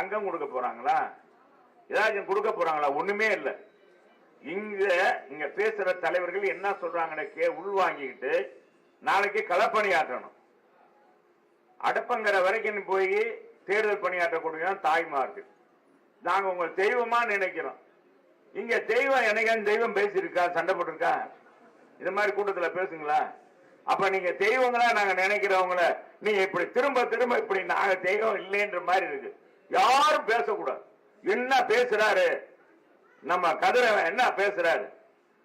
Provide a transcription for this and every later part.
தங்கம் கொடுக்க போறாங்களா, ஏதாச்சும் கொடுக்க போறாங்களா? ஒண்ணுமே இல்லை. இங்க பேசுற தலைவர்கள் என்ன சொல்றாங்கன்னு உள்வாங்கிக்கிட்டு நாளைக்கு களப்பணியாற்றணும். அடுப்பங்கிற வரைக்கும் போய் தேர்தல் பணியாற்றக்கூடிய தாய்மார்கள் நாங்க உங்க தெய்வமா நினைக்கிறோம். இங்க தெய்வம் என்னைக்கான தெய்வம் பேசியிருக்கா, சண்டை போட்டிருக்கா? இது மாதிரி கூட்டத்துல பேசுங்களா? அப்ப நீங்க தெய்வங்களா நாங்க நினைக்கிறவங்கள நீங்க இப்படி திரும்ப திரும்ப இப்படி நாங்க தெய்வம் இல்லைன்ற மாதிரி இருக்கு. யாரும் பேசக்கூடாது. என்ன பேசுறாரு நம்ம கதிரவன், என்ன பேசுறாரு?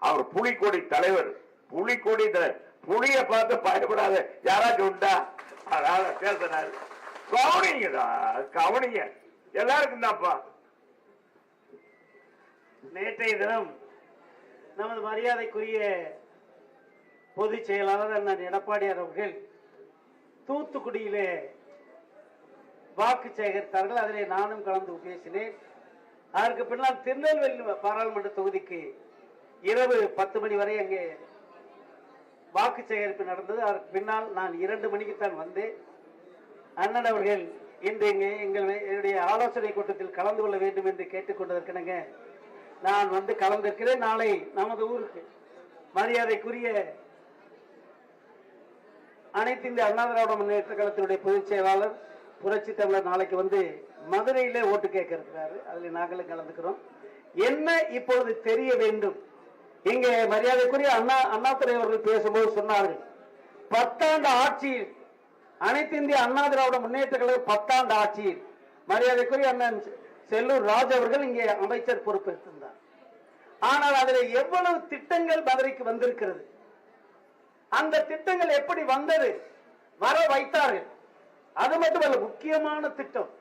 அவர் புலிக்கொடி தலைவர், புலிக்கொடி தலைவர். புலிய பார்த்து பயப்படாத யாராச்சும் உண்டா? அதனால பேசுறாரு. கவனிங்கடா, கவனிங்க. எல்லாருக்கும் தான்ப்பா. நேற்றைய தினம் நமது மரியாதைக்குரிய பொதுச் செயலாளர் அண்ணன் எடப்பாடியார் அவர்கள் தூத்துக்குடியிலே வாக்கு சேகரித்தார்கள். அதிலே நானும் கலந்து பேசினேன். அதற்கு பின்னால் திருநெல்வேலி பாராளுமன்ற தொகுதிக்கு இரவு 10 மணி வரை அங்கே வாக்கு சேகரிப்பு நடந்தது. அதற்கு பின்னால் நான் 2 மணிக்குத்தான் வந்தேன். அண்ணன் அவர்கள் இன்று எங்களுடைய ஆலோசனை கூட்டத்தில் கலந்து கொள்ள வேண்டும் என்று கேட்டுக்கொண்டதற்கிணங்க நான் வந்து கலந்திருக்கிறேன். நாளை நமது ஊருக்கு மரியாதைக்குரிய அனைத்து இந்திய அண்ணா திராவிட முன்னேற்ற கழகத்தினுடைய பொதுச் செயலாளர் புரட்சி தமிழர் நாளைக்கு வந்து மதுரையிலே ஓட்டு கேட்க இருக்கிறாரு. அதில் நாங்களும் கலந்துக்கிறோம். என்ன இப்பொழுது தெரிய வேண்டும், இங்கே மரியாதைக்குரிய அண்ணாதுரை அவர்கள் பேசும்போது சொன்னார்கள், 10 ஆண்டு ஆட்சியில் அனைத்து இந்திய அண்ணா திராவிட முன்னேற்ற கழக 10 ஆண்டு ஆட்சியில் மரியாதைக்குரிய அண்ணன் செல்லூர் ராஜ் அவர்கள் இங்கே அமைச்சர் பொறுப்பேற்றிருந்தார். ஆனால் அதில் எவ்வளவு திட்டங்கள் மதுரைக்கு வந்திருக்கிறது, அந்த திட்டங்கள் எப்படி வந்தது, வர வைத்தார்கள். அது மட்டுமல்ல, முக்கியமான திட்டம்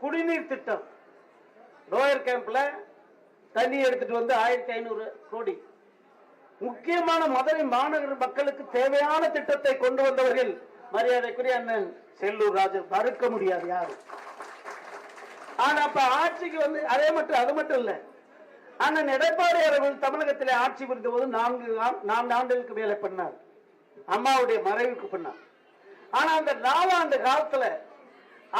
குடிநீர் திட்டம். லோயர் கேம்ப்ல தண்ணி எடுத்துட்டு வந்து 1500 கோடி. முக்கியமான மதுரை மாநகர மக்களுக்கு தேவையான திட்டத்தை கொண்டு வந்தவர்கள் மரியாதைக்குரிய அண்ணன் செல்லூர் ராஜு. மறுக்க முடியாது யாரும். ஆனா அப்ப ஆட்சிக்கு வந்து அது மட்டும் இல்ல, அண்ணன் எடப்பாடி அவர்கள் தமிழகத்திலே ஆட்சி புரிந்த போது 4 ஆண்டுகளுக்கு மேலே பண்ணார், அம்மாவுடைய மறைவுக்கு பின்னார். ஆனா அந்த 4 ஆண்டு காலத்துல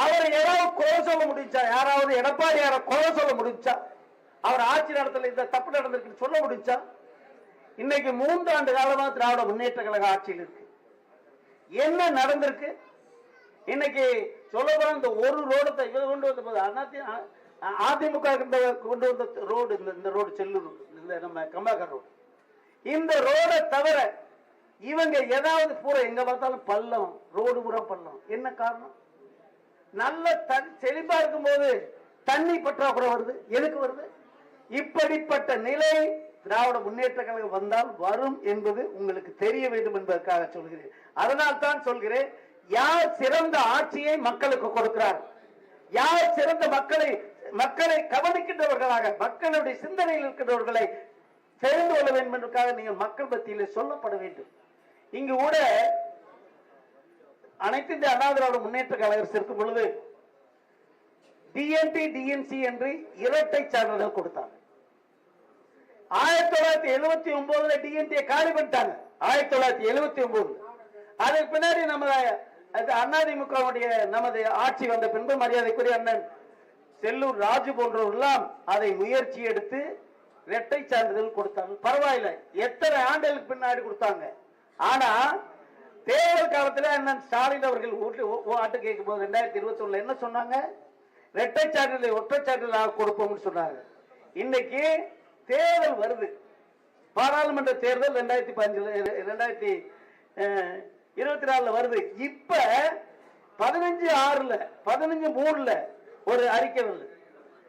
அவர் ஏதாவது குறை சொல்ல முடிஞ்சா, யாராவது எடப்பாடியார குறை சொல்ல முடிஞ்சா, அவர் ஆட்சி நடத்தல இந்த தப்பு நடந்திருக்கு சொல்ல முடிஞ்சா? இன்னைக்கு 3 ஆண்டு காலமா திராவிட முன்னேற்ற கழக ஆட்சியில் இருக்கு. என்ன நடந்திருக்கு? இன்னைக்கு சொல்ல போற இந்த ஒரு ரோடு கொண்டு வந்த போது அதிமுக கொண்டு வந்த ரோடு, இந்த ரோடு செல்லூர், இந்த நம்ம கம்பாக்கர் ரோடு, இந்த ரோடை தவிர இவங்க ஏதாவது பூரா எங்க பார்த்தாலும் பள்ளம், ரோடு பூரா பள்ளம். என்ன காரணம்? நல்ல செழிப்பா இருக்கும் போது தண்ணி பற்றாக்குறை வருது. எதுக்கு வருது? இப்படிப்பட்ட நிலை திராவிட முன்னேற்ற கழகம் வந்தால் வரும் என்பது உங்களுக்கு தெரிய வேண்டும் என்பதற்காக சொல்கிறேன். அதனால் தான் சொல்கிறேன், யார் சிறந்த ஆட்சியை மக்களுக்கு கொடுக்கிறார், யார் சிறந்த மக்களை கவனிக்கின்றவர்களாக, மக்களுடைய சிந்தனையில் இருக்கின்றவர்களை தெரிந்து கொள்ள வேண்டும் என்பதற்காக நீங்கள் மக்கள் மத்தியில் சொல்லப்பட வேண்டும். இங்கு கூட அனைத்து இந்திய அண்ணா திராவிட முன்னேற்ற கழகம் இருக்கும் பொழுது டிஎன்டி டிஎன்சி என்று இரட்டை சான்றிதழ் கொடுத்தாங்க. 1979 டிஎன்டியை காலி பண்ணிட்டாங்க. 1979 அதுக்கு பின்னாடி நம்ம அதிமுக நமது ஆட்சி வந்த பின்பு மரியாதைக்குரிய அண்ணன் செல்லூர் ராஜு போன்றவர்களாம் அதை முயற்சி எடுத்து இரட்டை சான்றிதழ் கொடுத்தாங்க. பரவாயில்லை, எத்தனை ஆண்டுகளுக்கு பின்னாடி கொடுத்தாங்க. ஆனா தேர்தல் காலத்தில் அண்ணன் ஸ்டாலின் அவர்கள் ஓட்டு கேட்கும் போது 2021 என்ன சொன்னாங்க? இரட்டை சான்றிதழ் ஒற்றை சான்றிதழ் கொடுப்போம்னு சொன்னாங்க. இன்னைக்கு தேர்தல் வருது, பாராளுமன்ற தேர்தல் 2024 வருது. இப்ப 15/6 15/3 ஒரு அறிக்கை வருது,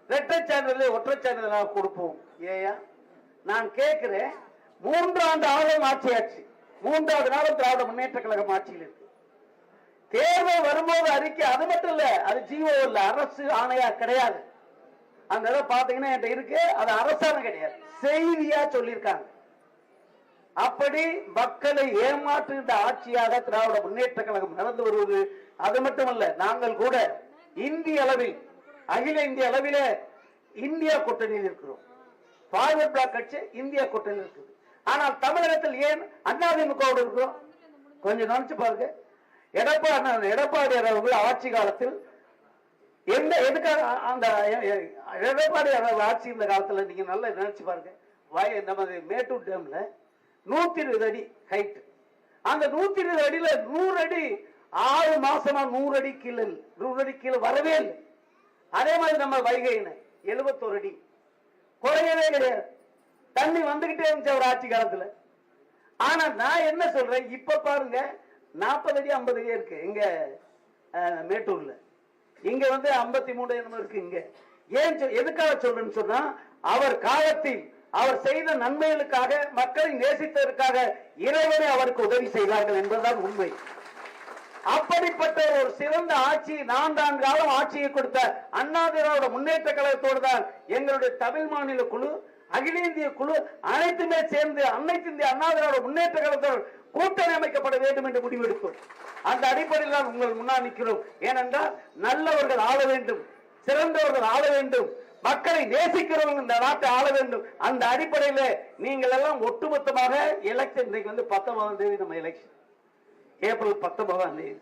இரட்டை சான்றிதழ் ஒற்றை சான்றிதழ் கொடுப்போம். ஏயா நான் கேட்கிறேன், 3 ஆண்டு ஆளும் ஆட்சி 3வது நாளும் திராவிட முன்னேற்ற கழகம் ஆட்சியில் இருக்கு. தேர்தல் வரும்போது அறிக்கை, அது மட்டும் இல்ல, அது ஜிஓ இல்ல, அரசு ஆணையா கிடையாது. அந்த பாத்தீங்கன்னா என்கிட்ட இருக்கு, அது அரசாணை கிடையாது, செய்தியா சொல்லியிருக்காங்க. அப்படி மக்களை ஏமாற்றுகின்ற ஆட்சியாக திராவிட முன்னேற்ற கழகம் நடந்து வருவது. அது மட்டுமல்ல, நாங்கள் கூட இந்திய அளவில், அகில இந்திய அளவில இந்தியா கூட்டணியில் இருக்கிறோம். பார்வர்ட் பிளாக் கட்சி இந்தியா கூட்டணியில் இருக்குது. ஆனால் தமிழகத்தில் ஏன் அதிமுகவோடு இருக்கிறோம்? கொஞ்சம் நினைச்சு பாருங்க. எடப்பாடி அவர்கள் ஆட்சி காலத்தில் எதுக்காக அந்த எடப்பாடி ஆட்சி இந்த காலத்துல நீங்க நல்லா நினைச்சு பாருங்க. நமது மேட்டூர் டேம்ல 120 அடி ஹைட். அந்த 120 அடியில 100 அடி 6 மாசமா 100 அடி கீழே வரவே இல்லை. அதே மாதிரி நம்ம வைகை 71 அடி குறையவே கிடையாது. தண்ணி வந்துகிட்டே இருந்துச்சு ஒரு ஆட்சி காலத்துல. ஆனா நான் என்ன சொல்றேன், இப்ப பாருங்க 40 அடி 50 அடி இருக்கு இங்க மேட்டூர்ல. இங்க 53 என்னமோ இருக்கு இங்க. ஏன் எதுக்காக சொல்றேன்னு சொன்னா, அவர் காலத்தில் அவர் செய்த நன்மைகளுக்காக, மக்களை நேசித்ததற்காக இறைவனை அவருக்கு உதவி செய்தார்கள் என்பதுதான் உண்மை. அப்படிப்பட்ட ஒரு சிறந்த ஆட்சி 4 காலம் ஆட்சியை கொடுத்த அண்ணா திராவிட முன்னேற்ற கழகத்தோடு தான் எங்களுடைய தமிழ் மாநில குழு, அகில இந்திய குழு அனைத்துமே சேர்ந்து அனைத்து இந்திய அண்ணா திராவிட முன்னேற்ற கழகத்தோடு கூட்டணி அமைக்கப்பட வேண்டும் என்று முடிவெடுத்தோம். அந்த அடிப்படையில் தான் உங்கள் முன்னால் நிற்கிறோம். ஏனென்றால் நல்லவர்கள் ஆள வேண்டும், சிறந்தவர்கள் ஆள வேண்டும், மக்களை நேசிக்கிறவங்க இந்த நாட்டை ஆள வேண்டும். அந்த அடிப்படையில் நீங்கள் எல்லாம் ஒட்டுமொத்தமாக எலெக்ஷன், இன்னைக்கு 19ஆம் தேதி நம்ம எலெக்ஷன், ஏப்ரல் 19ஆம் தேதி,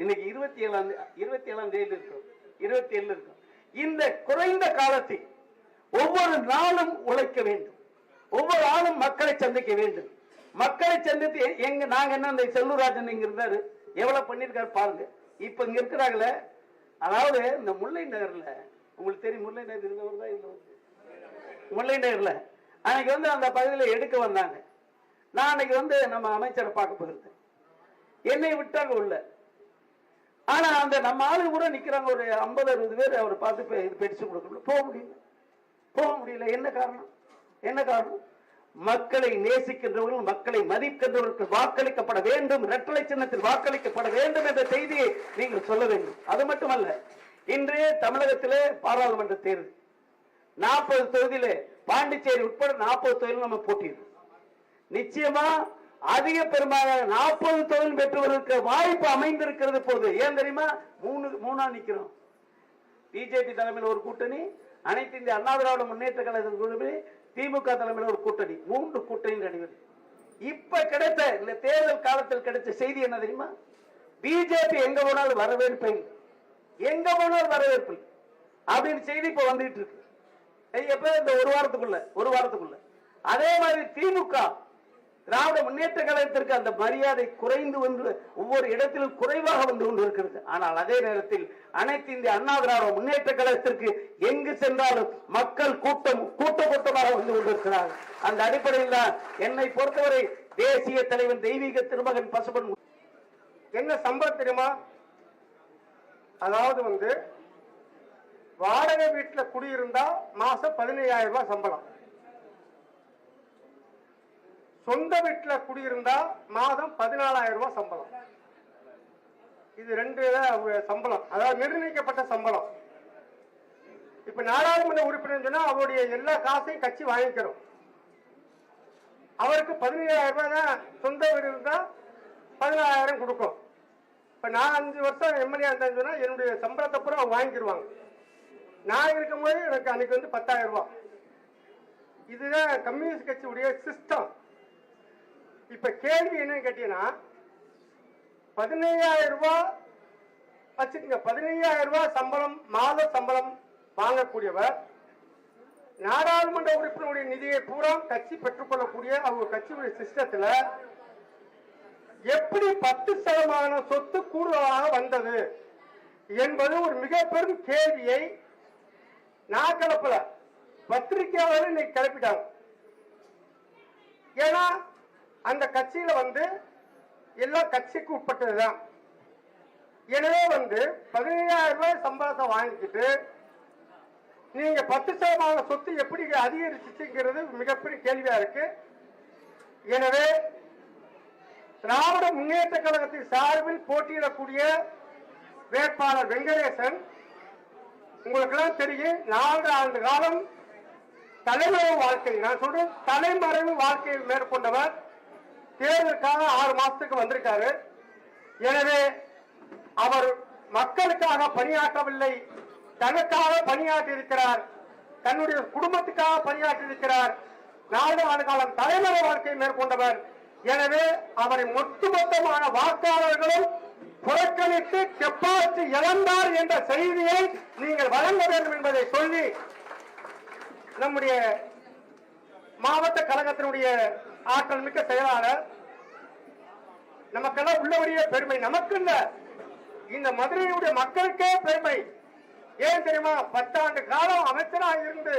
இன்னைக்கு 27ஆம் தேதி இருக்கும், 27 இருக்கும். இந்த குறைந்த காலத்தில் ஒவ்வொரு நாளும் உழைக்க வேண்டும், ஒவ்வொரு நாளும் மக்களை சந்திக்க வேண்டும். மக்களை சந்தித்து நாங்க என்ன, இந்த செல்லூராஜன் இங்க இருந்தாரு, எவ்வளவு பண்ணிருக்காரு பாருங்க. இப்ப இங்க இருக்கிறாங்களே, அதாவது இந்த முல்லை நகர்ல, உங்களுக்கு தெரியும் முல்லை நகர் இருந்தவர் தான் இல்ல, முல்லை நகர்ல அன்னைக்கு அந்த பகுதியில் எடுக்க வந்தாங்க. நான் அன்னைக்கு நம்ம அமைச்சரை பார்க்க போயிருந்தேன். என்னை விட்டாங்க உள்ள. ஆனா அந்த நம்ம ஆளு கூட நிக்கிறாங்க, ஒரு 50-60 பேர் அவர் பார்த்து பெடிச்சு கொடுக்கணும். போக முடியல. என்ன காரணம்? மக்களை நேசிக்கின்றவர்கள், மக்களை மதிக்கின்றவர்கள் வாக்களிக்கப்பட வேண்டும், இரட்டலை சின்னத்தில் வாக்களிக்கப்பட வேண்டும் என்ற செய்தியை நீங்கள் சொல்ல வேண்டும். அது மட்டுமல்ல, இன்றைய தமிழகத்திலே பாராளுமன்ற தேர்தல் 40 தொகுதியிலே, பாண்டிச்சேரி உட்பட 40 தொகுதியில் நம்ம போட்டியிடும். நிச்சயமா அதிக பெரும்பாலான 40 தொகுதியில் பெற்றுவதற்கு வாய்ப்பு அமைந்திருக்கிறது. போது ஏன் தெரியுமா, 3 நிக்கிறோம். பிஜேபி தலைமையில் ஒரு கூட்டணி, அனைத்து இந்திய அண்ணா திராவிட முன்னேற்ற கழக திமுக தலைமையில் ஒரு கூட்டணி, 3 கூட்டணி நடைபெறும். இப்ப கிடைத்த இந்த தேர்தல் காலத்தில் கிடைத்த செய்தி என்ன தெரியுமா, பிஜேபி எங்க போனாலும் வரவேற்பு அப்படின்னு செய்தி இப்ப வந்துட்டு இருக்கு. எப்ப இந்த ஒரு வாரத்துக்குள்ள. அதே மாதிரி திமுக திராவிட முன்னேற்ற கழகத்திற்கு அந்த மரியாதை குறைந்து ஒவ்வொரு இடத்திலும் குறைவாக வந்து கொண்டிருக்கிறது. ஆனால் அதே நேரத்தில் அனைத்து இந்திய அண்ணா திராவிட முன்னேற்ற கழகத்திற்கு எங்கு சென்றாலும் மக்கள் கூட்டமாக வந்து கொண்டிருக்கிறார்கள். அந்த அடிப்படையில் தான் என்னை பொறுத்தவரை தேசிய தலைவர் தெய்வீக திருமகன் பசுபன் என்ன சம்பளம் தெரியுமா, அதாவது வாடகை வீட்டுல குடியிருந்தா மாசம் 15,000 ரூபாய் சம்பளம், சொந்த வீட்டுல குடியிருந்தா மாதம் 14,000 ரூபாய் சம்பளம். இது 2 சம்பளம், அதாவது நிர்ணயிக்கப்பட்ட சம்பளம். இப்ப நாடாளுமன்ற உறுப்பினர் சொன்னா அவருடைய எல்லா காசையும் கட்சி வாங்கிக்கிறோம். அவருக்கு 15,000 ரூபாய் தான் சொந்த வீடு இருந்தா 14,000 கொடுக்கும். இப்ப நான் 5 வருஷம் எம்எல்ஏ இருந்தான்னு சொன்னா என்னுடைய சம்பளத்தை பூரா அவங்க வாங்கிக்கிடுவாங்க. நான் இருக்கும் போது எனக்கு அன்னைக்கு 10,000 ரூபாய். இதுதான் கம்யூனிஸ்ட் கட்சியுடைய சிஸ்டம். இப்ப கேள்வி என்னன்னு கேட்டீங்கன்னா, 15,000 ரூபாய் வச்சுக்கோங்க, 15,000 ரூபாய் சம்பளம், மாத சம்பளம் வாங்கக்கூடியவர் நாடாளுமன்ற உறுப்பினருடைய நிதியை பூரா கட்சி பெற்றுக்கொள்ளக்கூடிய அவங்க கட்சியுடைய சிஸ்டத்துல எப்படி 10% சொத்து கூடுதலாக வந்தது என்பது ஒரு மிக பெரும் கேள்வியை நான் கிளப்பல, பத்திரிகையாளர் இன்னைக்கு கிளப்பிட்டாங்க. ஏன்னா அந்த கட்சியில எல்லாம் கட்சிக்கு உட்பட்டதுதான். எனவே 15,000 ரூபாய் சம்பளத்தை வாங்கிக்கிட்டு நீங்க 10% சொத்து எப்படி அதிகரிச்சுங்கிறது மிகப்பெரிய கேள்வியா இருக்கு. எனவே திராவிட முன்னேற்ற கழகத்தின் சார்பில் போட்டியிடக்கூடிய வேட்பாளர் வெங்கடேசன், உங்களுக்கு எல்லாம் தெரியும், 4 ஆண்டு காலம் தலைமறைவு வாழ்க்கை, நான் சொல்றேன் தலைமறைவு வாழ்க்கையை மேற்கொண்டவர். தேர்தலுக்காக 6 மாசத்துக்கு வந்திருக்காரு. எனவே அவர் மக்களுக்காக பணியாற்றவில்லை, தனக்காக பணியாற்றி இருக்கிறார், தன்னுடைய குடும்பத்துக்காக பணியாற்றி இருக்கிறார். 4 ஆண்டு காலம் தலைமறை வாழ்க்கையை மேற்கொண்டவர். எனவே அவரை ஒட்டுமொத்தமான வாக்காளர்களும் புறக்கணித்து கெப்பாசிட்டி இழந்தார் என்ற செய்தியை நீங்கள் வழங்க வேண்டும் என்பதை சொல்லி நம்முடைய மாவட்ட கழகத்தினுடைய ஆற்றல் மிக்க செயலாளர் நமக்கெல்லாம் உள்ளபடியே பெருமை, நமக்கு இல்ல, இந்த மதுரையுடைய மக்களுக்கே பெருமை. ஏன் தெரியுமா? 10 ஆண்டு காலம் அமைச்சராக இருந்து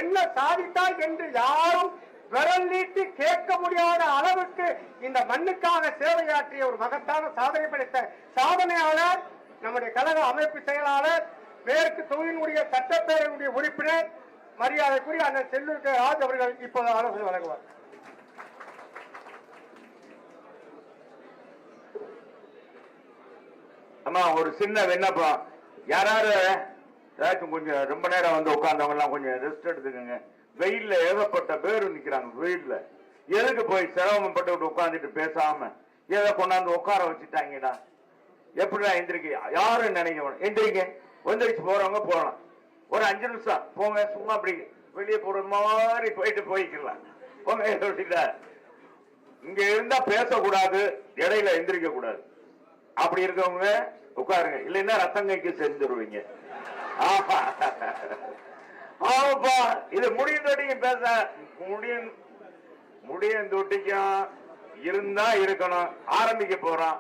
என்ன சாதித்தார் என்று யாரும் விரல் நீட்டி கேட்க முடியாத அளவுக்கு இந்த மண்ணுக்காக சேவையாற்றிய ஒரு மகத்தான சாதனை படைத்த சாதனையாளர் நம்முடைய கழக அமைப்பு செயலாளர், மேற்கு தொகுதியினுடைய சட்டப்பேரவையுடைய உறுப்பினர் மரியாதைக்குரிய அண்ணன் செல்லூர் கே. ராஜ் அவர்கள் இப்போது ஆலோசனை வழங்குவார். அம்மா, ஒரு சின்ன விண்ணப்பம். யாராவது ஏதாச்சும் கொஞ்சம் ரொம்ப நேரம் வந்து உட்கார்ந்தவங்க எல்லாம் கொஞ்சம் ரெஸ்ட் எடுத்துக்கோங்க. வெயில்ல ஏகப்பட்ட பேரு நிக்கிறாங்க. வெயில்ல எதுக்கு போய் சிரமப்பட்டு உட்கார்ந்துட்டு பேசாம ஏதோ கொண்டாந்து உட்கார வச்சுட்டாங்கடா. எப்படிடா எந்திரிக்க யாரும் நினைக்க எந்திரிக்க. எந்திரிச்சு போறவங்க போகலாம். ஒரு 5 நிமிஷம் போங்க. சும்மா அப்படி வெளியே போற மாதிரி போய்க்கலாம். போங்க. இங்க இருந்தா பேசக்கூடாது, இடையில எந்திரிக்க கூடாது. அப்படி இருக்கவங்க உட்காருங்க. இல்லைன்னா ரத்தங்கைக்கு செஞ்சிருவீங்க. ஆமாப்பா, இது முடியும் தொட்டிக்கும் பேச முடியும் தொட்டிக்கும் இருந்தா இருக்கணும். ஆரம்பிக்க போறோம்.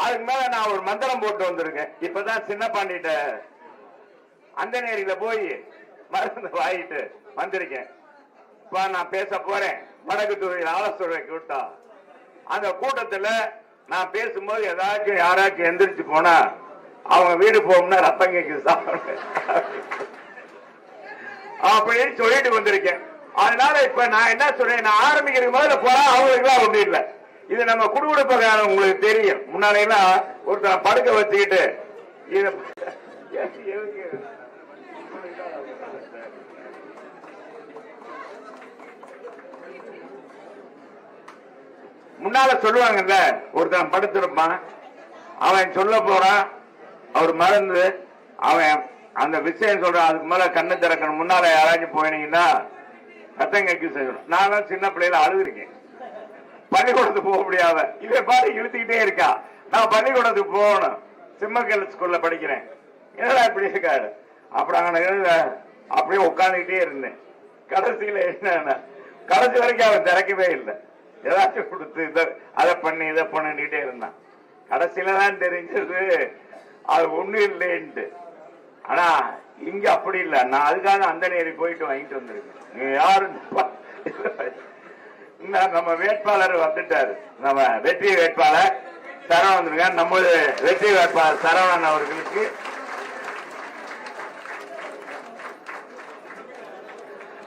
அதுக்கு மேல நான் ஒரு மந்திரம் போட்டு வந்திருக்கேன். இப்பதான் சின்ன பாண்டிட்ட அந்த நேரில போய் மருந்து வாங்கிட்டு வந்திருக்கேன். இப்ப நான் பேச போறேன். வடக்கு தொகுதியில் ஆலோசனை கூட்டம். அந்த கூட்டத்துல நான் பேசும்போது ஏதாச்சும் யாராச்சும் எந்திரிச்சு போனா அவங்க வீடு போகும்னா ரத்தம் கேக்குது அப்படின்னு சொல்லிட்டு வந்திருக்கேன். அதனால இப்ப நான் என்ன சொல்றேன், நான் ஆரம்பிக்கிறதுக்கு முதல்ல போறா அவங்களுக்கு எல்லாம் ஒண்ணும் இல்லை. இது நம்ம குடுகுடுப்ப உங்களுக்கு தெரியும். முன்னாலாம் ஒருத்தர் படுக்க வச்சுக்கிட்டு முன்னால சொல்லுவாங்கல்ல, ஒருத்தன் படுத்திருப்பான், அவன் சொல்ல போறான், அவர் மறந்து அவன் அந்த விஷயம் சொல்றான். அதுக்கு மேல கண்ணு திறக்கணும். முன்னால யாராச்சும் போயினீங்கன்னா ரத்தம் கக்கி செய்யணும். நான் சின்ன பிள்ளையில அழுதுருக்கேன். பள்ளிக்கூடத்துக்கு போக முடியாத இதை பாரு இழுத்துக்கிட்டே இருக்கா. நான் பள்ளிக்கூடத்துக்கு போகணும். சிம்மக்கல் ஸ்கூல்ல படிக்கிறேன். என்னடா இப்படி இருக்காரு. அப்புறம் அப்படியே உட்காந்துக்கிட்டே இருந்தேன். கடைசியில என்ன, கடைசி வரைக்கும் அவன் திறக்கவே இல்லை. ஏதாச்சும் கொடுத்து அதை பண்ணி இதை பண்ணிட்டே இருந்தான். கடைசியில தான் தெரிஞ்சது அது ஒண்ணு இல்லைன்ட்டு. ஆனா இங்க அப்படி இல்லை. நான் அதுக்காக அந்த நேரி போயிட்டு வாங்கிட்டு வந்திருக்கேன். நீங்க யாரு நம்ம வேட்பாளர் வந்துட்டாரு. நம்ம வெற்றி வேட்பாளர் சரவணன் வந்திருக்காரு. நமது வெற்றி வேட்பாளர் சரவணன் அவர்களுக்கு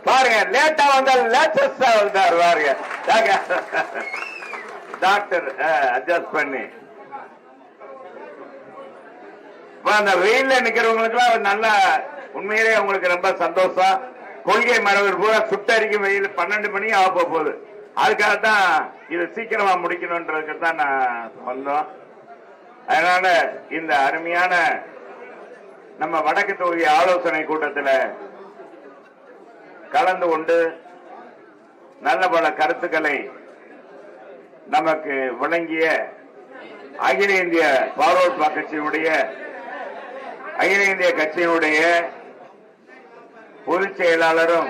பாருங்க, லேட்டா வந்தாலும் லேட்டஸ்டா வந்தாரு பாருங்க. டாக்டர் அட்ஜஸ்ட் பண்ணி அந்த வெயில்ல நிக்கிறவங்களுக்கு எல்லாம் நல்ல உண்மையிலே உங்களுக்கு ரொம்ப சந்தோஷம். கொள்கை மரபு பூரா சுட்டரிக்கும் வெயில் 12 மணி ஆக போகுது. அதுக்காகத்தான் இது சீக்கிரமா முடிக்கணும்ன்றதுக்கு தான் நான் வந்தோம். அதனால இந்த அருமையான நம்ம வடக்கு தொகுதி ஆலோசனை கூட்டத்தில் கலந்து கொண்டு நல்ல பல கருத்துக்களை நமக்கு வழங்கிய அகில இந்திய பார்வர்ட் பிளாக் கட்சியினுடைய அகில இந்திய கட்சியினுடைய பொதுச் செயலாளரும்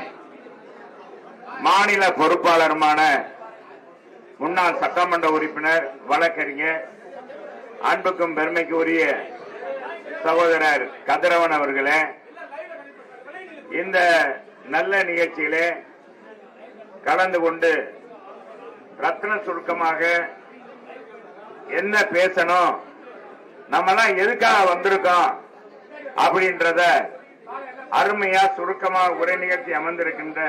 மாநில பொறுப்பாளருமான முன்னாள் சட்டமன்ற உறுப்பினர் வழக்கறிஞர் அன்புக்கும் பெருமைக்கு உரிய சகோதரர் கதிரவன் அவர்களே, இந்த நல்ல நிகழ்ச்சியிலே கலந்து கொண்டு ரத்ன சுருக்கமாக என்ன பேசணும், நம்மலாம் எதுக்காக வந்திருக்கோம் அப்படின்றத அருமையா சுருக்கமாக உரை நிகழ்ச்சி அமர்ந்திருக்கின்ற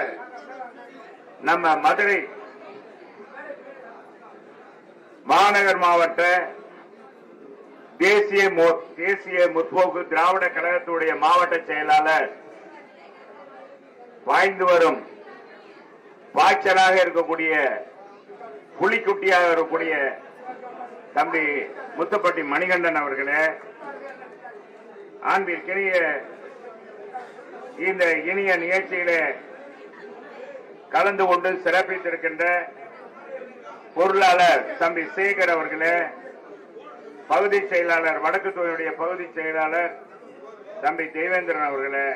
நம்ம மதுரை மாநகர் மாவட்ட தேசிய முற்போக்கு திராவிட கழகத்துடைய மாவட்ட செயலாளர், வாய்ந்து வரும் பாய்ச்சலாக இருக்கக்கூடிய புலிக்குட்டியாக இருக்கக்கூடிய தம்பி முத்துப்பட்டி மணிகண்டன் அவர்களே, அன்பிற்கினிய இந்த இனிய நிகழ்ச்சியிலே கலந்து கொண்டு சிறப்பித்திருக்கின்ற பொருளாளர் தம்பி சேகர் அவர்களே, பகுதி செயலாளர், வடக்கு தொகுதியுடைய பகுதி செயலாளர் தம்பி தேவேந்திரன் அவர்களே,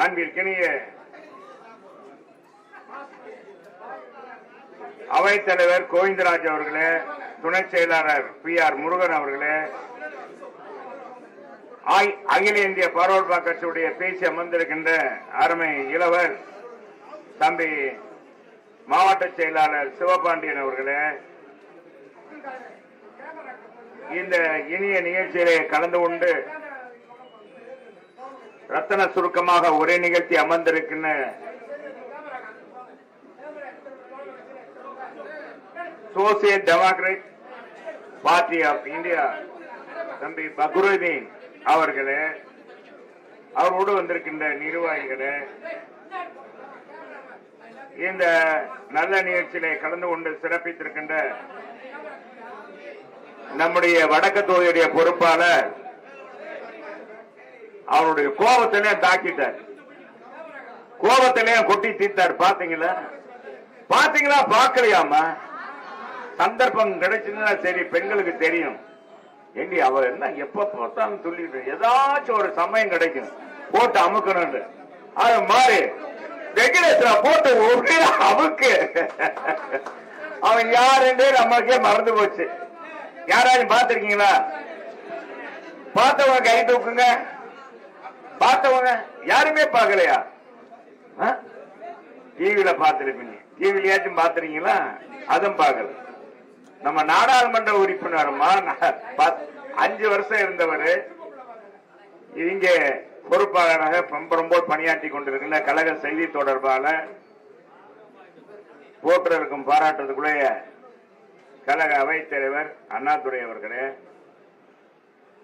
அன்பிற்கினிய அவைத்தலைவர் கோவிந்தராஜ் அவர்களே, துணை செயலாளர் PR முருகன் அவர்களே, அகில இந்திய பரோல்பா கட்சியுடைய பேசி அமர்ந்திருக்கின்ற அருமை இளவர் தம்பி மாவட்ட செயலாளர் சிவபாண்டியன் அவர்களே, இந்த இனிய நிகழ்ச்சியிலே கலந்து கொண்டு ரத்தன சுருக்கமாக ஒரே நிகழ்ச்சி அமர்ந்திருக்கின்ற social democrat party of India தம்பி பக்ருதீன் அவர்களே, அவரோடு வந்திருக்கின்ற நிர்வாகிகளே, இந்த நல்ல நிகழ்ச்சியிலே கலந்து கொண்டு சிறப்பித்திருக்கின்ற நம்முடைய வடக்கு தொகுதியுடைய பொறுப்பாளர் அவருடைய கோபத்திலே தாக்கிட்டார், கோபத்திலே கொட்டி தீர்த்தார். பாத்தீங்களா பாத்தீங்களா? பாக்கலையாமா? சந்தர்ப்பம் கிடைச்சுன்னா சரி, பெண்களுக்கு தெரியும். ஏண்டி அவர் என்ன எப்ப பார்த்தாலும் சொல்லிட்டு ஏதாச்சும் ஒரு சமயம் கிடைக்கும் போட்டு அமுக்கணும். அது மாதிரி ரெகுலேட்டர் போட்டு ஒரே அமுக்கு. அவன் யாருன்றே நமக்கே மறந்து போச்சு. யாராச்சும் பார்த்திருக்கீங்களா? பார்த்தவங்க கை தூக்குங்க. பார்த்தவங்க யாருமே பார்க்கலையா? டிவியில பார்த்திருப்பீங்க. டிவிலயாச்சும் பார்த்திருக்கீங்களா? அதுவும் பார்க்கல. நம்ம நாடாளுமன்ற உறுப்பினருமா 5 வருஷம் இருந்தவர், இங்கே பொறுப்பாளராக பம்பரம்போல் பணியாற்றி கொண்டிருக்கின்ற கழக செய்தி தொடர்பாளர், போற்றலுக்கும் பாராட்டுறதுக்குள்ளே கழக அவைத் தலைவர் அண்ணாதுரை அவர்களே,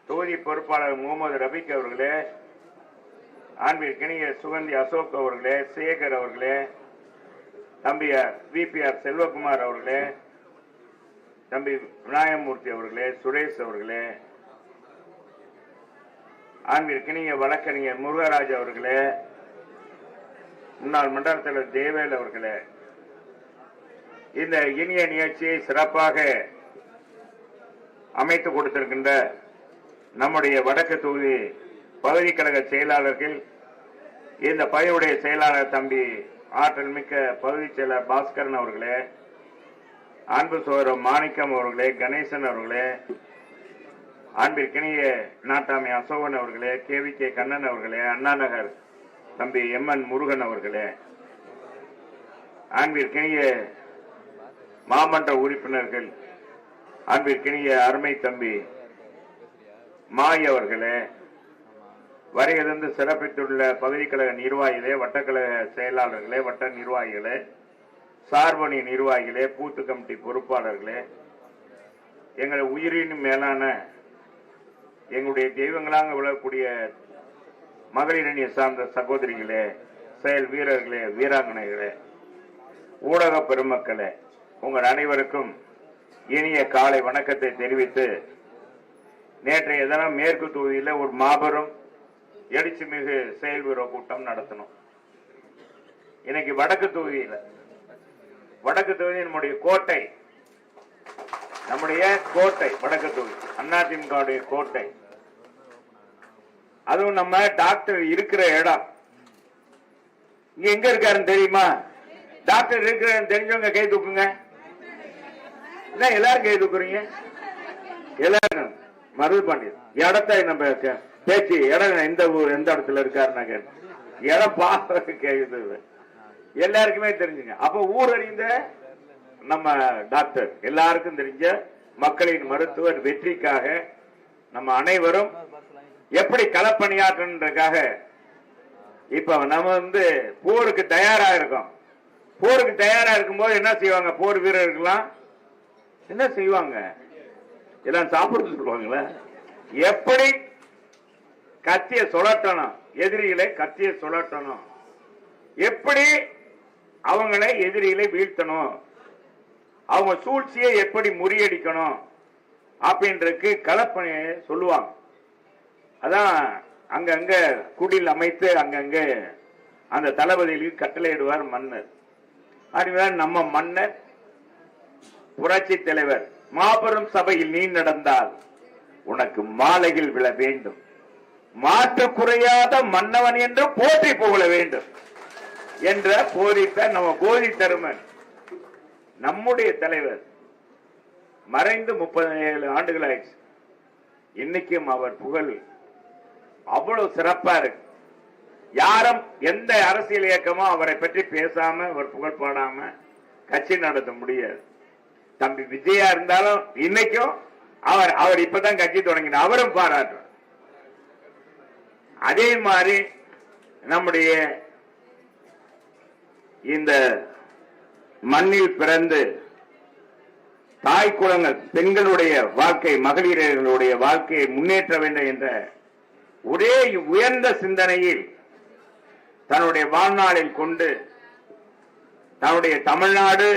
தொகுதி பொறுப்பாளர் முகமது ரபிக் அவர்களே, ஆன்மீகிய சுகந்தி அசோக் அவர்களே, சேகர் அவர்களே, தம்பி VPR செல்வகுமார் அவர்களே, தம்பி விநாயகமூர்த்தி அவர்களே, சுரேஷ் அவர்களே, ஆன்மீகிய வழக்கறிஞர் முருகராஜ் அவர்களே, முன்னாள் மண்டல தலைவர் தேவேல் அவர்களே, இந்த இனிய நிகழ்ச்சியை சிறப்பாக அமைத்து கொடுத்திருக்கின்ற நம்முடைய வடக்கு தொகுதி பகுதி கழக செயலாளர்கள், இந்த பகுதியுடைய செயலாளர் தம்பி ஆற்றல் மிக்க பகுதி செயலர் பாஸ்கரன் அவர்களே, அன்பு சோதரம் மாணிக்கம் அவர்களே, கணேசன் அவர்களே, அன்பிற்கினிய நாட்டாமை அசோகன் அவர்களே, KVK கண்ணன் அவர்களே, அண்ணா நகர் தம்பி MN முருகன் அவர்களே, அன்பிற்கினிய மாமன்ற உறுப்பினர்கள், அன்பிற்கினிய அருமை தம்பி மாய் அவர்களே, வருகிறது சிறப்பித்துள்ள பகுதி கழக நிர்வாகிகளே, வட்டக்கழக செயலாளர்களே, வட்ட நிர்வாகிகளே, சார்பணி நிர்வாகிகளே, பூத்து கமிட்டி பொறுப்பாளர்களே, எங்கள் உயிரின் மேலான எங்களுடைய தெய்வங்களாக விளக்கக்கூடிய மகளிரணியை சார்ந்த சகோதரிகளே, செயல் வீரர்களே, வீராங்கனைகளே, ஊடக பெருமக்களே, உங்கள் அனைவருக்கும் இனிய காலை வணக்கத்தை தெரிவித்து, நேற்றைய தினம் மேற்கு தொகுதியில் ஒரு மாபெரும் எழுச்சி மிகு செயல் வீர கூட்டம் நடத்தணும். இன்னைக்கு வடக்கு தொகுதியில், வடக்கு தொகுதி நம்முடைய கோட்டை, நம்முடைய கோட்டை வடக்கு தொகுதி அதிமுக கோட்டை. அதுவும் நம்ம டாக்டர் இருக்கிற இடம். இங்க எங்க இருக்காருன்னு தெரியுமா? டாக்டர் இருக்கிற தெரிஞ்சவங்க கை தூக்குங்க. என்ன எல்லாரும் கை தூக்குறீங்க? எல்லாரும் மருது பாண்டியன் இடத்தை நம்ம பேச்சு இடம் எந்த ஊர் எந்த இடத்துல இருக்காருன்னு இடம் பார்த்து கேக்குது. எல்லாருக்குமே தெரிஞ்சுங்க. அப்ப ஊர் அறிந்த நம்ம டாக்டர், எல்லாருக்கும் தெரிஞ்ச மக்களின் மருத்துவர் வெற்றிக்காக நம்ம அனைவரும் எப்படி களப்பணியாற்றுன்றதுக்காக இப்ப நம்ம போருக்கு தயாரா இருக்கோம். போருக்கு தயாரா இருக்கும்போது என்ன செய்வாங்க? போர் வீரர்கள்லாம் என்ன செய்வாங்க? எல்லாம் சாப்பிட சொல்லுவாங்களே. எப்படி கத்திய சுழட்டணும், எதிரிகளை கத்திய சுழட்டணும், எப்படி அவங்களை எதிரிகளை வீழ்த்தணும், அவங்க சூழ்ச்சியை எப்படி முறியடிக்கணும் அப்படின்றதுக்கு களப்பணியை சொல்லுவாங்க. அதான் அங்கங்க குடில் அமைத்து அங்கங்க அந்த தளபதிகளுக்கு கட்டளையிடுவார் மன்னர். அதுதான் நம்ம மன்னர் புரட்சி தலைவர் மாபெரும் சபையில் நீ நடந்தால் உனக்கு மாலையில் விழ வேண்டும், மாற்று குறையாத மன்னவன் என்று போற்றி புகழ வேண்டும் என்ற போதித்த நம்ம போதி தருமன் நம்முடைய தலைவர் மறைந்து 37 ஆண்டுகள் ஆயிடுச்சு. இன்னைக்கும் அவர் புகழ் அவ்வளவு சிறப்பா இருக்கு. யாரும் எந்த அரசியல் இயக்கமும் அவரை பற்றி பேசாம அவர் புகழ் பாடாம கட்சி நடத்த முடியாது. தம்பி விஜயா இருந்தாலும் இன்னைக்கும் அவர் இப்பதான் கட்சி தொடங்கினார், அவரும் பாராட்டுறார். அதே மாதிரி நம்முடைய இந்த மண்ணில் பிறந்து தாய் குலங்கள் பெண்களுடைய வாழ்க்கை, மகளிர்களுடைய வாழ்க்கையை முன்னேற்ற வேண்டும் என்ற ஒரே உயர்ந்த சிந்தனையில் தன்னுடைய வாழ்நாளில் கொண்டு தன்னுடைய தமிழ்நாடு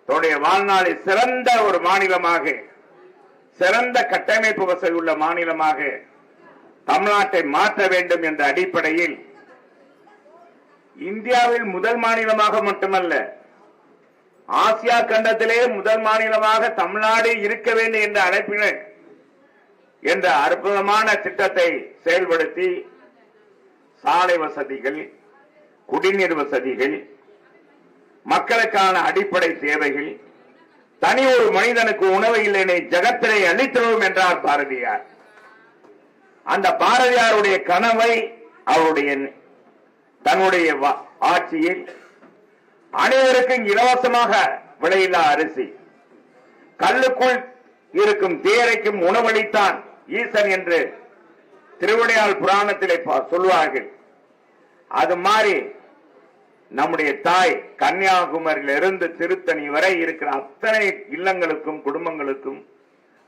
தன்னுடைய வாழ்நாளில் சிறந்த ஒரு மாநிலமாக, சிறந்த கட்டமைப்பு வசதி உள்ள மாநிலமாக தமிழ்நாட்டை மாற்ற வேண்டும் என்ற அடிப்படையில் இந்தியாவில் முதல் மாநிலமாக மட்டுமல்ல, ஆசியா கண்டத்திலே முதல் மாநிலமாக தமிழ்நாடு இருக்க வேண்டும் என்ற அழைப்பினர் என்ற அற்புதமான திட்டத்தை செயல்படுத்தி சாலை வசதிகள், குடிநீர் வசதிகள், மக்களுக்கான அடிப்படை தேவைகள், தனி ஒரு மனிதனுக்கு உணவு இல்லைனை ஜகத்தினை அளித்தோம் என்றார் பாரதியார். அந்த பாரதியாருடைய கனவை அவருடைய தன்னுடைய ஆட்சியில் அனைவருக்கும் இலவசமாக விலையில்லா அரிசி, கல்லுக்குள் இருக்கும் தேரைக்கும் உணவளித்தான் ஈசன் என்று திருவிளையாடல் புராணத்திலே சொல்வார்கள். அது மாதிரி நம்முடைய தாய் கன்னியாகுமரியிலிருந்து திருத்தணி வரை இருக்கிற அத்தனை இல்லங்களுக்கும் குடும்பங்களுக்கும்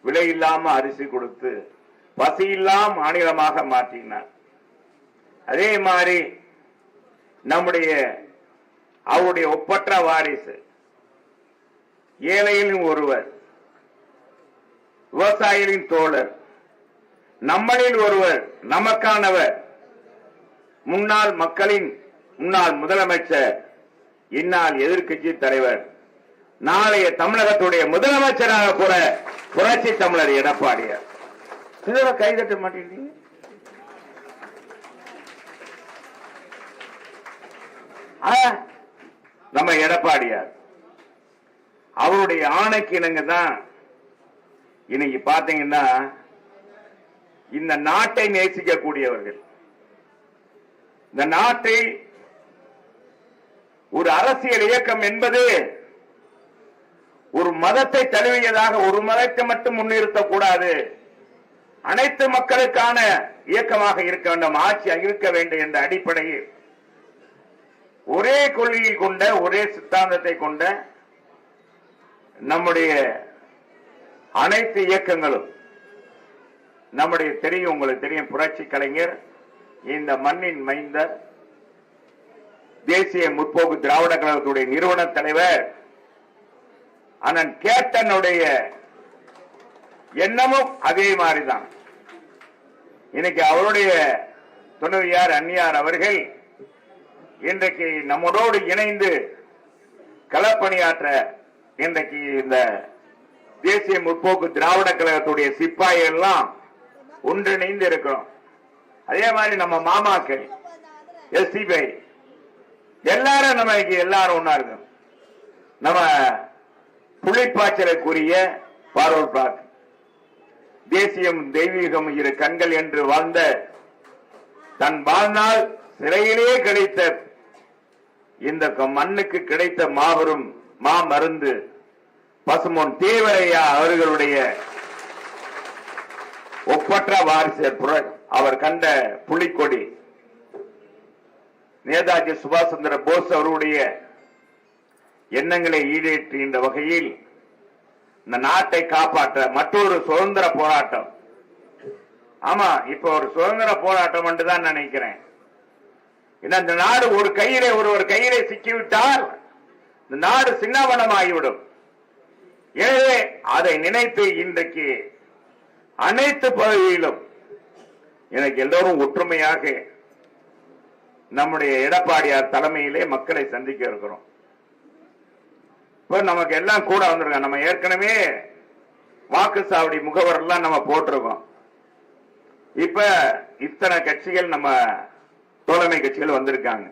விலையில்லாம அரிசி கொடுத்து பசியில்லா மாநிலமாக மாற்றினார். அதே மாதிரி நம்முடைய அவருடைய ஒப்பற்ற வாரிசு, ஏழைகளின் ஒருவர், விவசாயிகளின் தோழர், நம்மளில் ஒருவர், நமக்கானவர், முன்னாள் மக்களின் முன்னாள் முதலமைச்சர், இந்நாள் எதிர்க்கட்சி தலைவர், நாளைய தமிழகத்துடைய முதலமைச்சராக கூட புரட்சி தமிழர் எடப்பாடியார். இதோட கைதட்ட மாட்டேங்க. நம்ம எடப்பாடியார் அவருடைய ஆணைக்கு இணங்க தான் இன்னைக்கு பாத்தீங்கன்னா இந்த நாட்டை நேசிக்கக்கூடியவர்கள், இந்த நாட்டை ஒரு அரசியல் இயக்கம் என்பது ஒரு மதத்தை தழுவியதாக ஒரு மதத்தை மட்டும் முன்னிறுத்தக்கூடாது, அனைத்து மக்களுக்கான இயக்கமாக இருக்க வேண்டும், ஆட்சி இருக்க வேண்டும் என்ற அடிப்படையில் ஒரே கொள்கையை கொண்ட, ஒரே சித்தாந்தத்தை கொண்ட நம்முடைய அனைத்து இயக்கங்களும், நம்முடைய தெரியும், உங்களுக்கு தெரியும், புரட்சி கலைஞர், இந்த மண்ணின் மைந்தர், தேசிய முற்போக்கு திராவிட கழகத்துடைய நிறுவன தலைவர் அண்ணன் கேப்டனுடைய எண்ணமும் அதே மாதிரிதான். இன்னைக்கு அவருடைய துணைவியார் அன்னியார் அவர்கள் இன்றைக்கு நம்மோடு இணைந்து களப்பணியாற்ற இன்றைக்கு இந்த தேசிய முற்போக்கு திராவிட கழகத்துடைய சிப்பாய் எல்லாம் ஒன்றிணைந்து இருக்கிறோம். அதே மாதிரி நம்ம மாமாக்கள், எஸ்டிபை எல்லாரும் நம்ம எல்லாரும் ஒன்னா இருக்கும். நம்ம புலிப்பாய்ச்சலுக்குரிய பார்வர்ட் பிளாக், தேசியம் தெய்வீகம் இரு கண்கள் என்று வாழ்ந்த, தன் வாழ்நாள் சிறையிலே கிடைத்த இந்த மண்ணுக்கு கிடைத்த மாபெரும் மாமருந்து பசுமொன் தேவரையா அவர்களுடைய ஒப்பற்ற வாரிசு, அவர் கண்ட புலிக்கொடி நேதாஜி சுபாஷ் சந்திர போஸ் அவருடைய எண்ணங்களை ஈடேற்றுகின்ற வகையில் இந்த நாட்டை காப்பாற்ற மற்றொரு சுதந்திர போராட்டம். ஆமா, இப்ப ஒரு சுதந்திர போராட்டம் என்றுதான் நினைக்கிறேன். இந்த நாடு ஒரு கையிலே சிக்கிவிட்டால் இந்த நாடு சின்னாவனமாகிவிடும். எனவே அதை நினைத்து இன்றைக்கு அனைத்து பகுதியிலும் எனக்கு எல்லோரும் ஒற்றுமையாக நம்முடைய எடப்பாடியார் தலைமையிலே மக்களை சந்திக்க இருக்கிறோம். இப்ப நமக்கு எல்லாம் கூட வந்திருக்காங்க. நம்ம ஏற்கனவே வாக்குச்சாவடி முகவர் எல்லாம் நம்ம போட்டிருக்கோம். இப்ப இத்தனை கட்சிகள் நம்ம தோழமை கட்சிகள் வந்திருக்காங்க.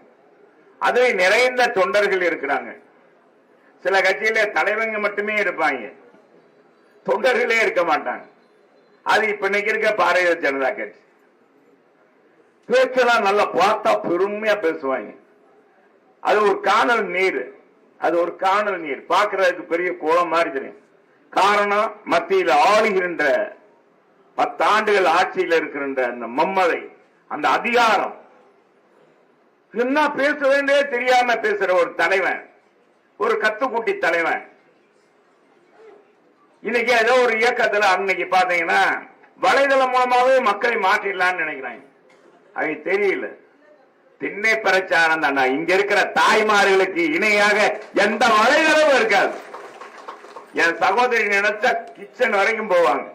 அதுவே நிறைந்த தொண்டர்கள் இருக்கிறாங்க. சில கட்சியில தலைவங்க மட்டுமே இருப்பாங்க, தொண்டர்களே இருக்க மாட்டாங்க. அது இப்ப இன்னைக்கு இருக்க பாரதிய ஜனதா கட்சி. பேச்செல்லாம் நல்லா பார்த்தா பெருமையா பேசுவாங்க. அது ஒரு காணல் நீர், அது ஒரு காணல் நீர் பார்க்கறதுக்கு பெரிய கோலம் மாதிரி தெரியும். காரணம், மத்தியில் ஆளுகின்ற 10 ஆண்டுகள் ஆட்சியில் இருக்கின்ற அந்த மம்மதை, அந்த அதிகாரம், என்ன பேச வேண்டிய தெரியாம பேசுற ஒரு தலைவன், ஒரு கத்துக்குட்டி தலைவன். இன்னைக்கு ஏதோ ஒரு இயக்கத்துல அன்னைக்கு பாத்தீங்கன்னா வலைதளம் மூலமாவே மக்களை மாற்றிடலாம்னு நினைக்கிறாங்க. அது தெரியல. திண்ணை பிரச்சாரம் தானா. இங்க இருக்கிற தாய்மார்களுக்கு இணையாக எந்த வலைதளமும் இருக்காது. என் சகோதரி நினைச்சா கிச்சன் வரைக்கும் போவாங்க,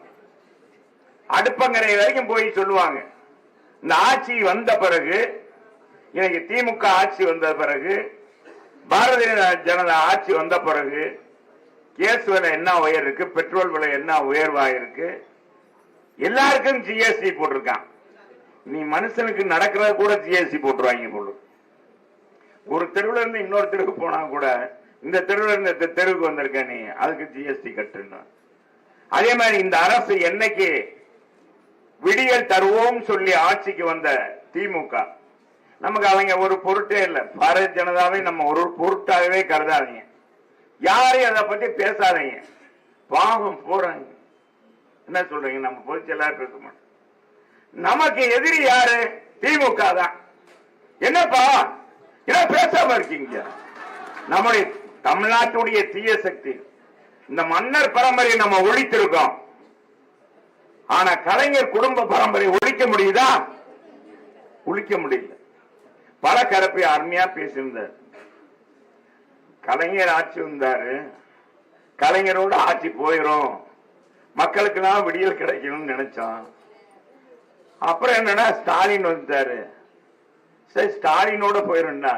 அடுப்பங்கரை வரைக்கும் போய் சொல்லுவாங்க. இந்த ஆட்சி வந்த பிறகு, இன்னைக்கு திமுக ஆட்சி வந்த பிறகு, பாரதிய ஜனதா ஆட்சி வந்த பிறகு கேஸ் விலை என்ன உயர் இருக்கு, பெட்ரோல் விலை என்ன உயர்வாயிருக்கு, எல்லாருக்கும் ஜிஎஸ்டி போட்டிருக்கான். நீ மனுஷனுக்கு நடக்கிறது கூட ஜிஎஸ்டி போட்டுருவாங்க போல. ஒரு தெருவுல இருந்து இன்னொரு தெருவுக்கு போனா கூட, இந்த தெருவுல இருந்து இந்த தெருவுக்கு வந்திருக்க நீ, அதுக்கு ஜிஎஸ்டி கட்டுன்னு. அதே மாதிரி இந்த அரசு என்னைக்கு விடியல் தருவோம் சொல்லி ஆட்சிக்கு வந்த திமுக, நமக்கு அவங்க ஒரு பொருட்டே இல்லை. பாரதிய ஜனதாவை நம்ம ஒரு பொருட்டாகவே கருதாதீங்க, யாரையும் அதை பத்தி பேசாதீங்க. பாவம் போறாங்க. என்ன சொல்றீங்க? நம்ம பொதுச்சு எல்லாரும் பேச மாட்டோம். நமக்கு எதிரி யாரு? திமுக தான். என்னப்பா என்ன பேசாம இருக்கீங்க? நம்முடைய தமிழ்நாட்டுடைய தீய சக்தி, இந்த மன்னர் பரம்பரையை நம்ம ஒழித்திருக்கோம். ஆனா கலைஞர் குடும்ப பரம்பரை ஒழிக்க முடியுதா? ஒழிக்க முடியல. பல கரப்பை அருமையா பேசியிருந்தார். கலைஞர் ஆட்சி வந்தாரு, கலைஞரோட ஆட்சி போயிரும், மக்களுக்கு எல்லாம் விடியல் கிடைக்கணும்னு நினைச்சோம். அப்புறம் என்னன்னா ஸ்டாலின் வந்துட்டாரு. சரி, ஸ்டாலினோட போயிருந்தா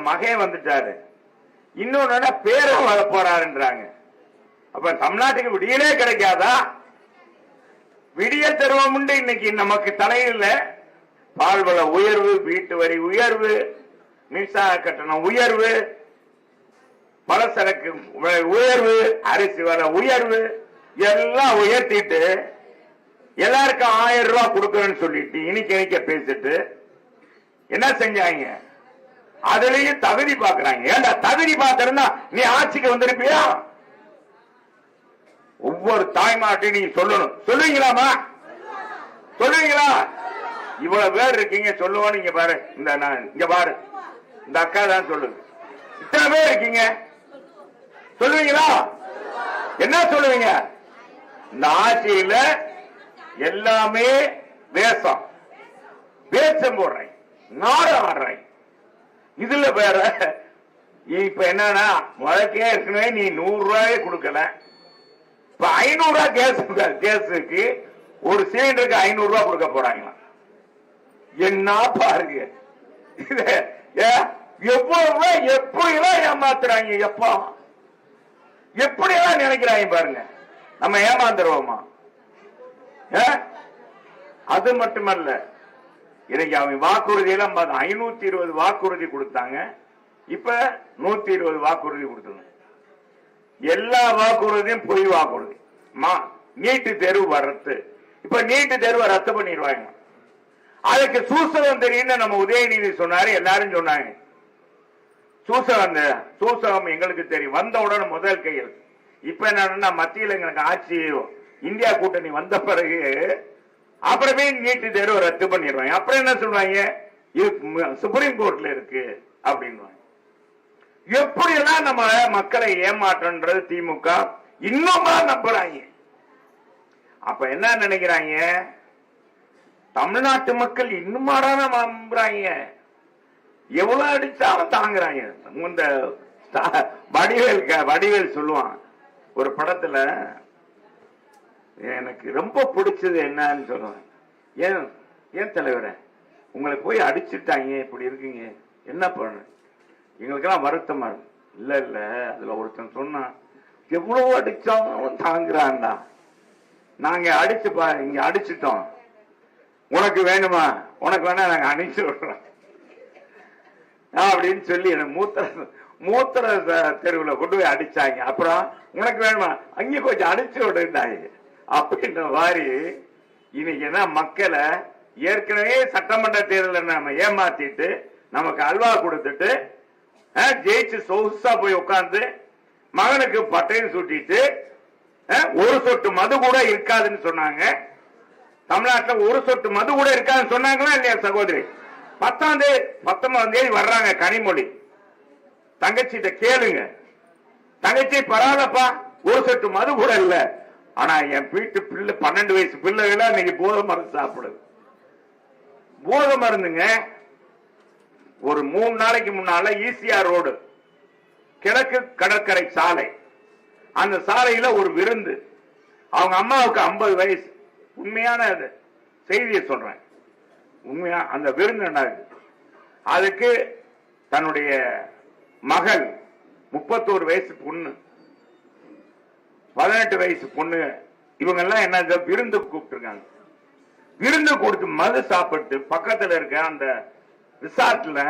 மகன் வந்துட்டாரு. இன்னொன்னு பேரும் வர போறாருன்றாங்க. அப்ப தமிழ்நாட்டுக்கு விடியலே கிடைக்காதா? விடியல் தருவோம். இன்னைக்கு நமக்கு தலையில பால்வள உயர்வு, வீட்டு வரி உயர்வு, மின்சார கட்டணம் உயர்வு, பலசரக்கு உயர்வு, அரிசி வர உயர்வு எல்லாம் உயர்த்திட்டு எல்லாருக்கும் 1000 ரூபாய் கொடுக்கறேன்னு சொல்லிட்டு இனிக்க பேசிட்டு என்ன செஞ்சாங்க? அதுலயும் தகுதி பாக்குறாங்க. ஏண்டா தகுதி பார்த்திருந்தா நீ ஆட்சிக்கு வந்திருப்பியா? ஒவ்வொரு தாய்மாட்டையும் நீங்க சொல்லணும். சொல்லுவீங்களாமா? சொல்லுவீங்களா? இவ்வளவு பேர் இருக்கீங்க, சொல்லுவோம். நீங்க பாரு, இங்க பாரு, இந்த அக்கா தான் சொல்லுங்க. இத்தனை பேர் இருக்கீங்க, சொல்லுவீங்களா? என்ன சொல்லுவீங்க? இந்த ஆட்சியில எல்லாமே வேஷம், வேஷம் போடுறேன், நாடகம் ஆடுறேன். இதுல வேற இப்ப என்னன்னா, வழக்கே இருக்குன்னு நீ 100 ரூபாயே கொடுக்கல, இப்ப 500 ரூபாய் கேஸுக்கு ஒரு சிலிண்டருக்கு 500 ரூபாய் கொடுக்க போறாங்களா? என்ன பாருங்க, எவ்வளவு எப்படி எல்லாம் ஏமாத்துறாங்க. எப்பா எப்படி எல்லாம் நினைக்கிறாங்க பாருங்க. நம்ம ஏமாந்துருவோமா? அது மட்டுமல்ல, இன்னைக்கு அவங்க வாக்குறுதி எல்லாம் 520 வாக்குறுதி கொடுத்தாங்க. இப்ப 120 வாக்குறுதி கொடுத்தாங்க. எல்லா வாக்குறுதியும் பொய் வாக்குறுதி. நீட்டு தேர்வு வர்றது, இப்ப நீட்டு தேர்வை ரத்து பண்ணிடுவாங்க. அதுக்கு சூசகம் தெரியும் நம்ம உதயநிதி சொன்னாரு, எல்லாரும் சொன்னாங்க. சூசகம் எங்களுக்கு தெரியும், வந்த உடனே முதல் கையில். இப்ப என்னன்னா மத்தியில் எங்களுக்கு ஆட்சி இந்தியா கூட்டணி வந்த பிறகு அப்புறமே நீட்டு தேர்வு ரத்து பண்ணிடுவாங்க. அப்புறம் என்ன சொல்லுவாங்க? சுப்ரீம் கோர்ட்ல இருக்கு அப்படின்னு. எப்படி எல்லாம் நம்ம மக்களை ஏமாற்றன்றது திமுக இன்னுமா நம்புறாங்க. அப்ப என்ன நினைக்கிறாங்க? தமிழ்நாட்டு மக்கள் இன்னுமாடான நம்புறாங்க. எவ்வளவு அடிச்சாலும் தாங்குறாங்க. இந்த வடிவேல் சொல்லுவான் ஒரு படத்துல, எனக்கு ரொம்ப பிடிச்சது என்னன்னு சொல்லுவாங்க. ஏன் தலைவரை உங்களை போய் அடிச்சுட்டாங்க, இப்படி இருக்கீங்க, என்ன பண்ண? எங்களுக்கெல்லாம் வருத்தமா இருக்கு. இல்ல இல்ல, அதுல ஒருத்தன் சொன்னான், எவ்வளவு அடிச்சாலும் தாங்குறான்டா, நாங்க இங்க அடிச்சிட்டோம், உனக்கு வேணுமா, உனக்கு வேணா நாங்க அனுப்பிச்சு விடுறோம் அப்படின்னு சொல்லி மூத்திர தெருவுல கொண்டு போய் அடிச்சாங்க. அப்புறம் உனக்கு வேணுமா, அங்க கொஞ்சம் அடிச்சு விடுறாங்க அப்படின்ற மாதிரி. இன்னைக்கு என்ன மக்களை ஏற்கனவே சட்டமன்ற தேர்தலில் நம்ம ஏமாத்திட்டு நமக்கு அல்வா கொடுத்துட்டு ஜெயிச்சு சொகுசா போய் உட்கார்ந்து மகனுக்கு பட்டையும் சூட்டிட்டு ஒரு சொட்டு மது கூட இருக்காதுன்னு சொன்னாங்க. தமிழ்நாட்டில் ஒரு சொட்டு மது கூட இருக்காதுன்னு சொன்னாங்களா இல்லையா சகோதரி? 19ஆம் தேதி வர்றாங்க கனிமொழி. தங்கச்சிட்ட கேளுங்க, தங்கச்சி பரவாயில்லப்பா, ஒரு சொட்டு மது கூட இல்ல, ஆனா என் வீட்டு பிள்ளை 12 வயசு பிள்ளைகள இன்னைக்கு போதை மருந்து சாப்பிடுது. போதை மருந்துங்க. ஒரு 3 நாளைக்கு முன்னால ஈசிஆர் ரோடு கிழக்கு கடற்கரை சாலை, அந்த சாலையில ஒரு விருந்து. அவங்க அம்மாவுக்கு 50 வயசு. உண்மையான செய்தியை சொல்றேன், உண்மையா அந்த விருந்து நடக்குது. அதுக்கு தன்னுடைய மகள் 31 வயசு பொண்ணு, 18 வயசு பொண்ணு, இவங்க எல்லாம் என்ன விருந்து கூப்பிட்டுருக்காங்க. விருந்து கொடுத்து மது சாப்பிட்டு பக்கத்தில் இருக்க அந்த ரிசார்ட்ல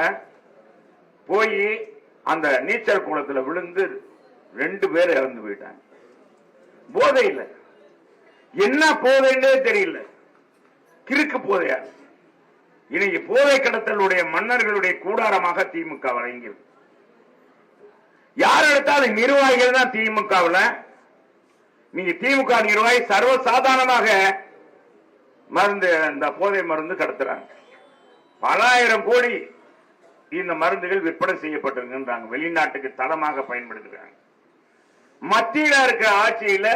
போய் அந்த நீச்சல் குளத்துல விழுந்து 2 பேர் இறந்து போயிட்டாங்க. போதை இல்லை, என்ன போதைன்னே தெரியல, கிறுக்கு போதையா. இன்னைக்கு போதை கடத்தலுடைய மன்னர்களுடைய கூடாரமாக திமுக வழங்கியிருக்கு. யார் எடுத்தாலும் நிர்வாகிகள் தான் திமுகவில். நீங்க திமுக நிர்வாகி சர்வசாதாரணமாக மருந்து, இந்த போதை மருந்து கடத்துறாங்க. பல ஆயிரம் கோடி இந்த மருந்துகள் விற்பனை செய்யப்பட்டிருக்கின்றாங்க, வெளிநாட்டுக்கு தளமாக பயன்படுத்துகிறாங்க. மத்தியில இருக்க ஆட்சியில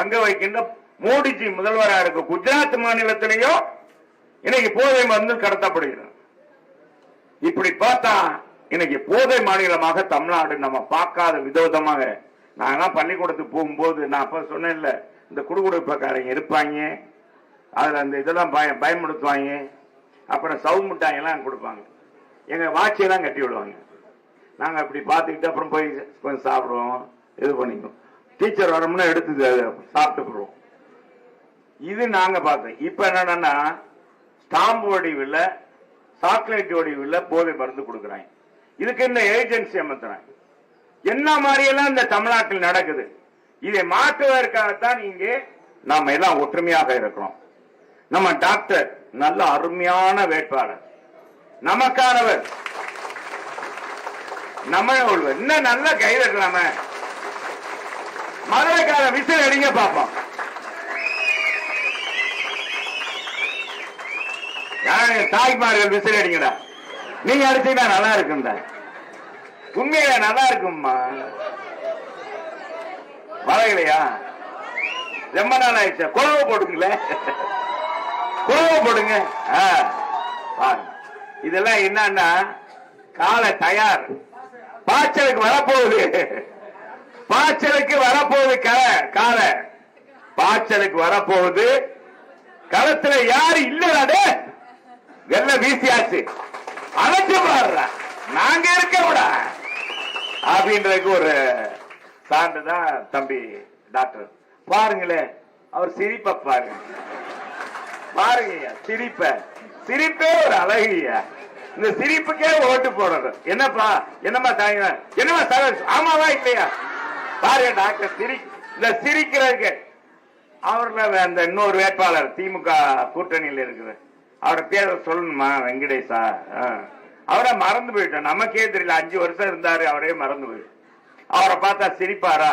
அங்க வைக்கின்ற மோடிஜி முதல்வராக இருக்க குஜராத் மாநிலத்திலேயும் இன்னைக்கு போதை மருந்து கடத்தப்படுகிறது. இப்படி பார்த்தா இன்னைக்கு போதை மாநிலமாக தமிழ்நாடு நம்ம பார்க்காத விதவிதமாக. நான் பள்ளிக்கூடத்துக்கு போகும்போது நான் அப்ப சொன்னேன்ல, இந்த குடுகுடுப்பக்காரங்க இருப்பாங்க, அதுல அந்த இதெல்லாம் பயன்படுத்துவாங்க, அப்புறம் சவு மிட்டாய் எல்லாம் கொடுப்பாங்க, எங்க வாட்சியெல்லாம் கட்டி விடுவாங்க. நாங்க அப்படி பார்த்துக்கிட்டு அப்புறம் போய் கொஞ்சம் சாப்பிடுவோம், இது பண்ணிக்குவோம். டீச்சர் வரோம்னா எடுத்து சாப்பிட்டு போடுவோம். இது நாங்க பார்த்தோம். இப்ப என்னன்னா ஸ்டாம்பு வடிவில், சாக்லேட் வடிவில் போதை மருந்து கொடுக்குறாங்க. இதுக்கு இந்த ஏஜென்சி அமைத்துறாங்க. என்ன மாதிரியெல்லாம் இந்த தமிழ்நாட்டில் நடக்குது. இதை மாற்றுவதற்காகத்தான் இங்கே நாம எல்லாம் ஒற்றுமையாக இருக்கிறோம். நம்ம டாக்டர் நல்ல அருமையான வேட்பாளர், நமக்கானவர், நம்ம இன்னும் நல்ல கைதட்டலாம. மதுரைக்கார விசில் அடிங்க பாப்போம். தாய்மார்கள் விசில் அடிங்கடா. நீங்க அடிச்சீங்கன்னா நல்லா இருக்கும்டா, உண்மையில நல்லா இருக்கும்மா. வரலையா? ரொம்ப நாள் ஆயிடுச்சு. குழம்பு போடுங்களே, குழம்பு போடுங்க. இதெல்லாம் என்னன்னா காலை தயார், பாய்ச்சலுக்கு வரப்போகுது, பாய்ச்சலுக்கு வரப்போகுது, காலை பாய்ச்சலுக்கு வரப்போகுது. களத்துல யாரு இல்ல, வெள்ள வீசியாச்சு, அழைச்சு பாடுற நாங்க இருக்க விட அப்படின்றதுக்கு ஒரு சான்றுதான் தம்பி டாக்டர். பாருங்களேன் அவர் சிரிப்ப பாருங்க, பாருங்க சிரிப்பே ஒரு அழகியா. இந்த சிரிப்புக்கே ஓட்டு போடுறது. என்னப்பா என்னமா தாங்க, என்னமா சார், ஆமாவா இல்லையா? பாருங்க டாக்டர் இந்த சிரிக்கிறதுக்கு. அவர்ல அந்த இன்னொரு வேட்பாளர் திமுக கூட்டணியில் இருக்குது, அவரை பேரை சொல்லணுமா? வெங்கடேஷா. அவரை மறந்து போயிட்டோம், நமக்கே தெரியல. 5 வருஷம் இருந்தாரு, அவரே மறந்து போயிட்டு. அவரை பார்த்தா சிரிப்பாரா?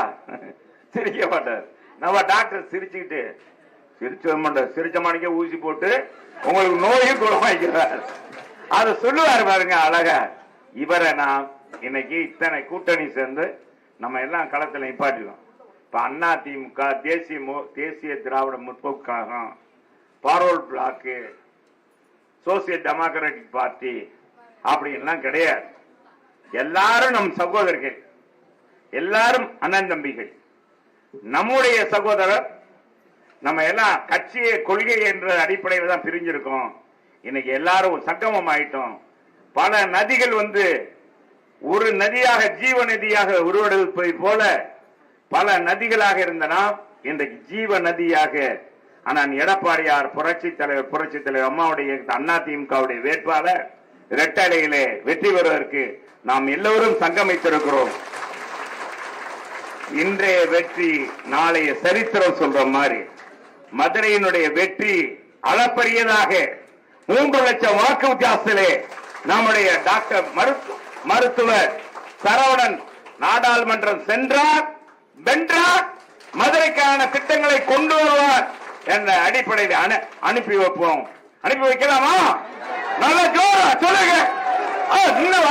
சிரிக்க மாட்டார். நம்ம டாக்டர் சிரிச்சுக்கிட்டு சிரிச்ச மாணிக்க ஊசி போட்டு உங்களுக்கு நோயும் குணமாக்கிறார். அதை சொல்லுவாரு பாருங்க அழகா. இவரை நாம் இன்னைக்கு இத்தனை கூட்டணி சேர்ந்து நம்ம எல்லாம் களத்தில் நிப்பாட்டிடும். இப்ப அண்ணா திமுக, தேசிய திராவிட முற்போக்கு கழகம், forward block, social democratic party அப்படின்லாம் கிடையாது. எல்லாரும் நம் சகோதரர்கள், எல்லாரும் அண்ணன் தம்பிகள், நம்முடைய சகோதரர். நம்ம எல்லாம் கட்சியை கொள்கை என்ற அடிப்படையில் தான் பிரிஞ்சிருக்கோம். இன்னைக்கு எல்லாரும் சங்கமம் ஆயிட்டோம். பல நதிகள் ஒரு நதியாக ஜீவ நதியாக உருவெடுப்பதை போல பல நதிகளாக இருந்தனா இன்றைக்கு ஜீவ நதியாக அண்ணன் எடப்பாடியார் புரட்சி தலைவர் அம்மாவுடைய அதிமுகவுடைய வேட்பாளர் இரட்டலையிலே வெற்றி பெறுவதற்கு நாம் எல்லோரும் சங்கமித்திருக்கிறோம். இன்றைய வெற்றி நாளைய சரித்திரம் சொல்ற மாதிரி மதுரையினுடைய வெற்றி அளப்பரியதாக 3 லட்சம் வாக்கு வித்தியாசத்திலே நம்முடைய டாக்டர் மருத்துவர் சரவணன் நாடாளுமன்றம் சென்றார், வென்றார், மதுரைக்கான திட்டங்களை கொண்டு வருவார் என்ற அடிப்படையில் அனுப்பி வைப்போம். அனுப்பி வைக்கலாமா? நல்ல ஜோரா சொல்லுங்க. இன்னும்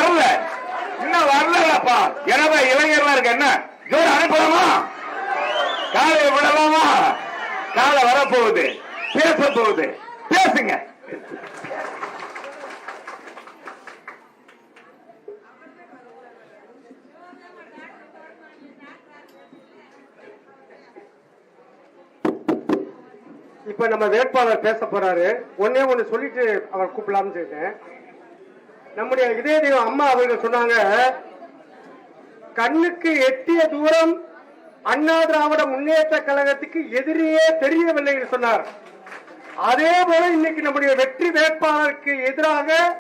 வரலப்பா. எனவே இளைஞர்களா இருக்க என்ன ஜோர அனுப்பலாமா? காலை விடலாமா? காலை வரப்போகுது, பேச போகுது, பேசுங்க. இப்ப நம்ம வேட்பாளர் பேச போறாரு. ஒன்னே ஒண்ணு சொல்லிட்டு அவர் கூப்பிடலாம்னு சொல்லிட்டேன். நம்முடைய இதய தெய்வம் அம்மா அவர்கள் சொன்னாங்க, கண்ணுக்கு எட்டிய தூரம் அண்ணா திராவிட முன்னேற்ற கழகத்துக்கு எதிரியே தெரியவில்லை என்று சொன்னார். அதே போல இன்னைக்கு நம்முடைய வெற்றி வேட்பாளருக்கு எதிராக